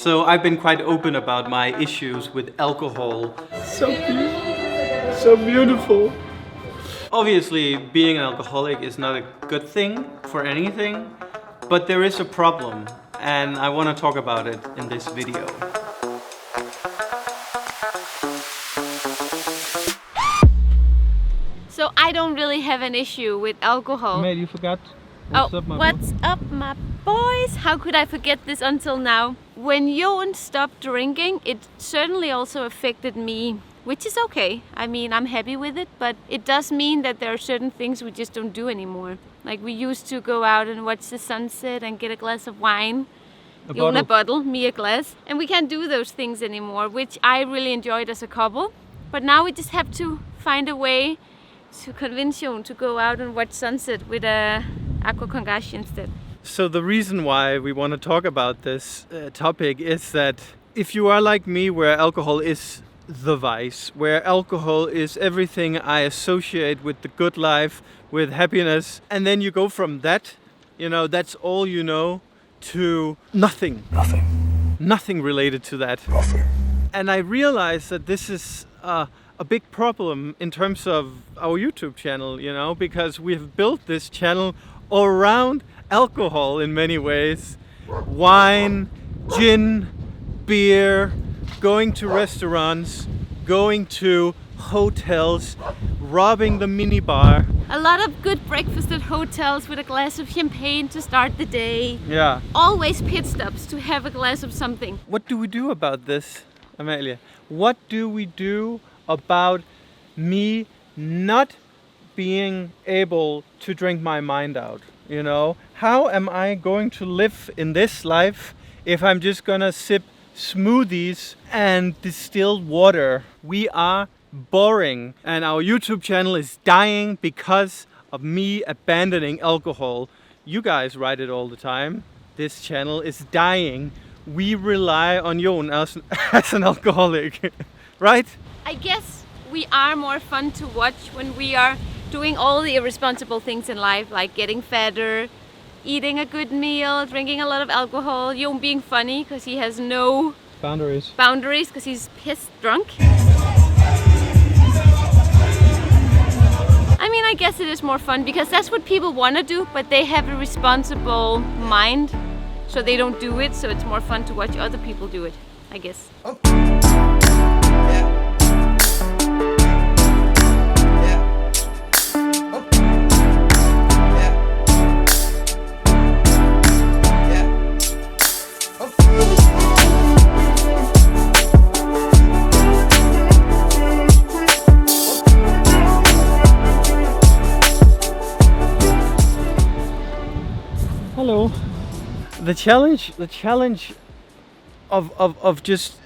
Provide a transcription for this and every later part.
So I've been quite open about my issues with alcohol. So beautiful. Obviously, being an alcoholic is not a good thing for anything, but there is a problem, and I want to talk about it in this video. So I don't really have an issue with alcohol. Mate, you forgot. What's up, my boys? How could I forget this until now? When Jon stopped drinking, it certainly also affected me, which is okay. I mean, I'm happy with it, but it does mean that there are certain things we just don't do anymore. Like we used to go out and watch the sunset and get a glass of wine. Jon a bottle, me a glass. And we can't do those things anymore, which I really enjoyed as a couple. But now we just have to find a way to convince Jon to go out and watch sunset with a aqua con gas instead. So the reason why we want to talk about this topic is that if you are like me, where alcohol is the vice, where alcohol is everything I associate with the good life, with happiness, and then you go from that, that's all you know, to nothing. Nothing related to that. And I realize that this is a big problem in terms of our YouTube channel, because we have built this channel around alcohol in many ways. Wine, gin, beer, going to restaurants, going to hotels, robbing the minibar. A lot of good breakfast at hotels with a glass of champagne to start the day. Yeah. Always pit stops to have a glass of something. What do we do about this, Amalie? What do we do about me not being able to drink my mind out? How am I going to live in this life if I'm just gonna sip smoothies and distilled water? We are boring, and our YouTube channel is dying because of me abandoning alcohol. You guys write it all the time. This channel is dying. We rely on Jon as an alcoholic, right? I guess we are more fun to watch when we are doing all the irresponsible things in life, like getting fatter, eating a good meal, drinking a lot of alcohol, Jon being funny because he has no boundaries because he's pissed drunk. I mean, I guess it is more fun because that's what people want to do, but they have a responsible mind, so they don't do it, so it's more fun to watch other people do it, I guess. Hello. The challenge of just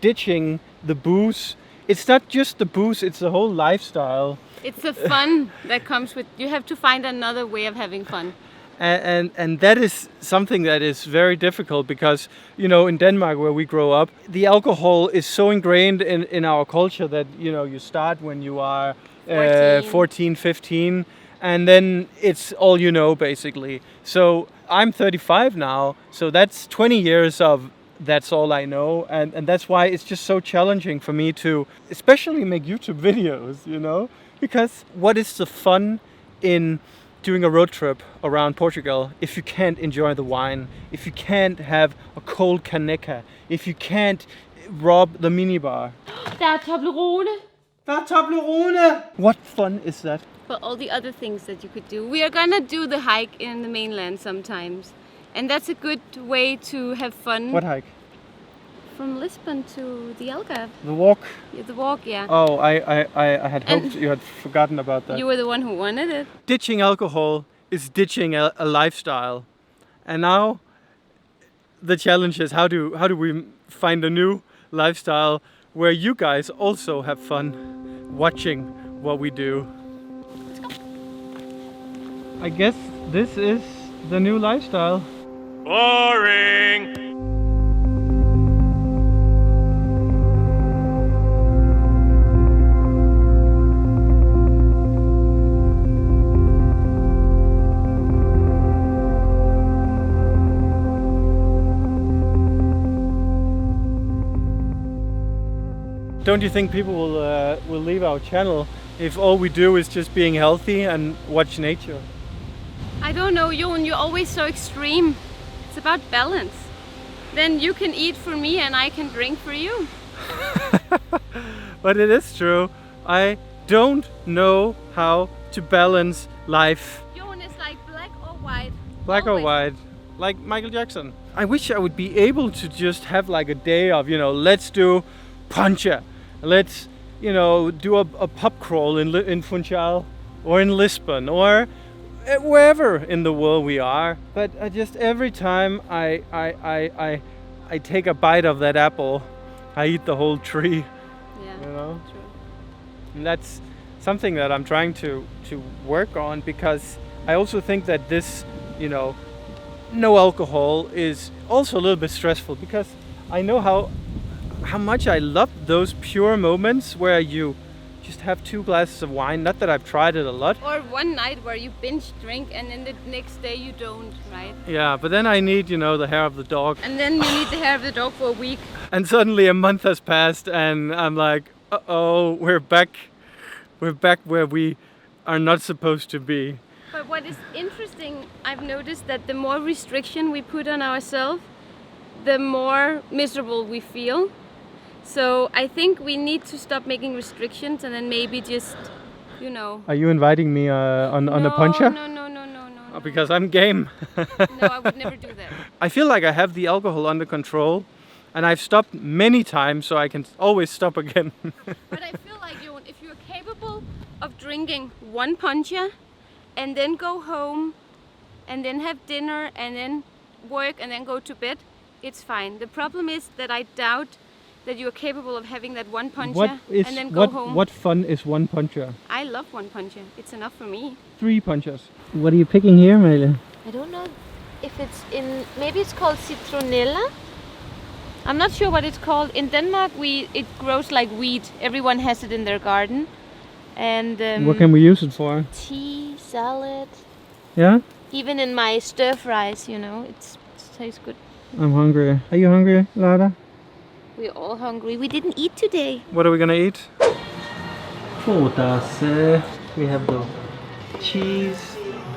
ditching the booze. It's not just the booze, it's the whole lifestyle. It's the fun that comes with, you have to find another way of having fun. And that is something that is very difficult because, in Denmark where we grow up, the alcohol is so ingrained in our culture that, you start when you are 14, 15, and then it's all you know, basically. So I'm 35 now, so that's 20 years of that's all I know, and that's why it's just so challenging for me to especially make YouTube videos, because what is the fun in doing a road trip around Portugal if you can't enjoy the wine, if you can't have a cold caneca, if you can't rob the minibar? Der er Toblerone. What fun is that? For all the other things that you could do. We are gonna do the hike in the mainland sometimes. And that's a good way to have fun. What hike? From Lisbon to the Algarve. The walk? Yeah, the walk, yeah. Oh, I had hoped you had forgotten about that. You were the one who wanted it. Ditching alcohol is ditching a lifestyle. And now the challenge is how do we find a new lifestyle where you guys also have fun watching what we do. I guess this is the new lifestyle. Boring! don't you think people will leave our channel if all we do is just being healthy and watch nature? I don't know, Jon, you're always so extreme. It's about balance. Then you can eat for me and I can drink for you. But it is true. I don't know how to balance life. Jon is like black or white. Black or Always. white, like Michael Jackson. I wish I would be able to just have like a day of, let's do Poncha. Let's, do a pub crawl in Funchal or in Lisbon or wherever in the world we are. But I just every time I take a bite of that apple, I eat the whole tree. Yeah, True. And true. that's something that I'm trying to work on, because I also think that this, no alcohol is also a little bit stressful, because I know how much I love those pure moments where you just have 2 glasses of wine. Not that I've tried it a lot. Or one night where you binge drink and then the next day you don't, right? Yeah, but then I need, the hair of the dog. And then you need the hair of the dog for a week. And suddenly a month has passed and I'm like, uh-oh, we're back where we are not supposed to be. But what is interesting, I've noticed that the more restriction we put on ourselves, the more miserable we feel. So I think we need to stop making restrictions and then maybe just, Are you inviting me on a Poncha? No. Because I'm game. No, I would never do that. I feel like I have the alcohol under control, and I've stopped many times, so I can always stop again. But I feel like if you're capable of drinking 1 Poncha and then go home and then have dinner and then work and then go to bed, it's fine. The problem is that I doubt that you're capable of having that 1 Poncha and then go home. What fun is 1 Poncha? I love 1 Poncha. It's enough for me. 3 Ponchas. What are you picking here, Mele? I don't know if it's maybe it's called citronella. I'm not sure what it's called. In Denmark, it grows like wheat. Everyone has it in their garden. And what can we use it for? tea, salad. Yeah? Even in my stir fries, it tastes good. I'm hungry. Are you hungry, Lara? We're all hungry. We didn't eat today. What are we gonna eat? We have the cheese,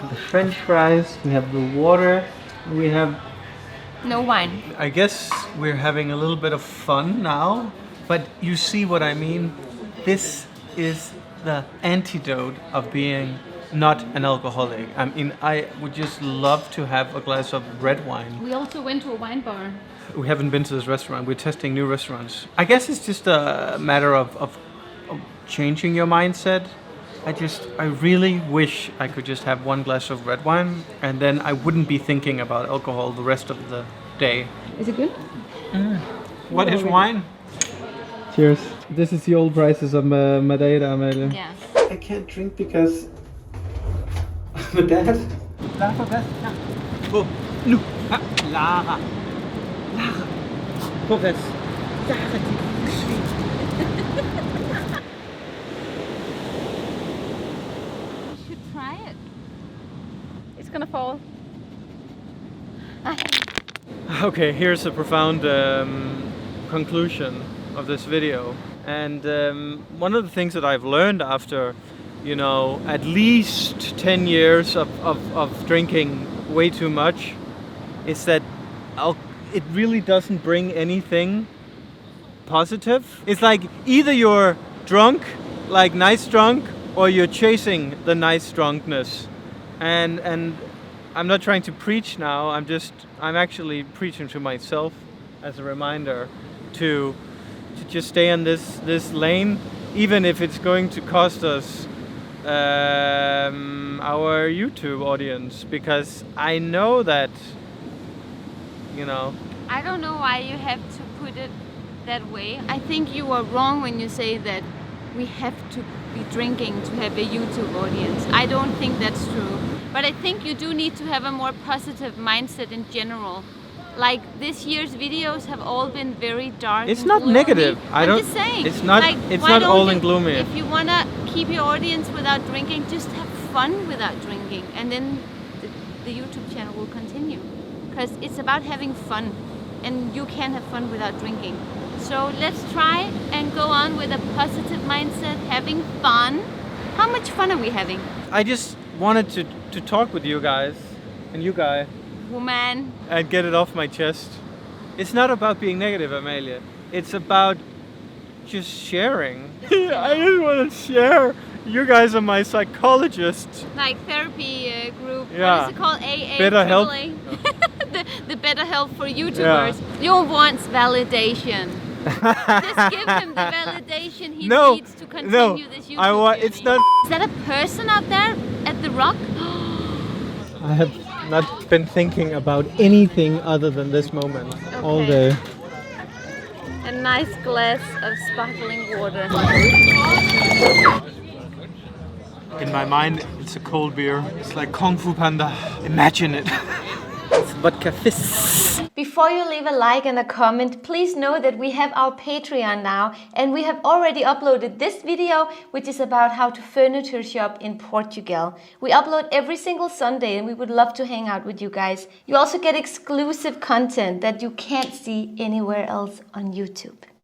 the French fries, we have the water, we have... No wine. I guess we're having a little bit of fun now, but you see what I mean? This is the antidote of being not an alcoholic. I mean, I would just love to have a glass of red wine. We also went to a wine bar. We haven't been to this restaurant. We're testing new restaurants. I guess it's just a matter of changing your mindset. I really wish I could just have 1 glass of red wine and then I wouldn't be thinking about alcohol the rest of the day. Is it good? What is wine? Cheers. This is the old prices of Madeira, Amelia. Yeah. I can't drink because I'm a dad. Lara, oh, no. Lara. Lara, You should try it. It's gonna fall. Okay, here's a profound conclusion of this video. And one of the things that I've learned after, at least 10 years of drinking way too much is that it really doesn't bring anything positive. It's like either you're drunk, like nice drunk, or you're chasing the nice drunkenness. And I'm not trying to preach now, I'm actually preaching to myself as a reminder to just stay in this lane, even if it's going to cost us our YouTube audience, because I know that, I don't know why you have to put it that way. I think you are wrong when you say that we have to be drinking to have a YouTube audience. I don't think that's true. But I think you do need to have a more positive mindset in general. Like this year's videos have all been very dark. It's and not gloomy. I'm just saying. It's not. Like, it's why not don't all you, and gloomy. If you wanna keep your audience without drinking, just have fun without drinking, and then the YouTube channel will continue. Because it's about having fun, and you can have fun without drinking. So let's try and go on with a positive mindset, having fun. How much fun are we having? I just wanted to talk with you guys and you guy Woman. and get it off my chest. It's not about being negative, Amalie. It's about just sharing. I just want to share. You guys are my psychologists. Like therapy group. Yeah. What is it called? AA? Better help. the better help for YouTubers. Jon wants validation. Just give him the validation he needs to continue this YouTube journey. It's not. Is that a person out there at the rock? I have not been thinking about anything other than this moment all day. A nice glass of sparkling water. In my mind, it's a cold beer. It's like Kung Fu Panda. Imagine it. It's vodka fizz. Before you leave a like and a comment, please know that we have our Patreon now, and we have already uploaded this video, which is about how to furniture shop in Portugal. We upload every single Sunday, and we would love to hang out with you guys. You also get exclusive content that you can't see anywhere else on YouTube.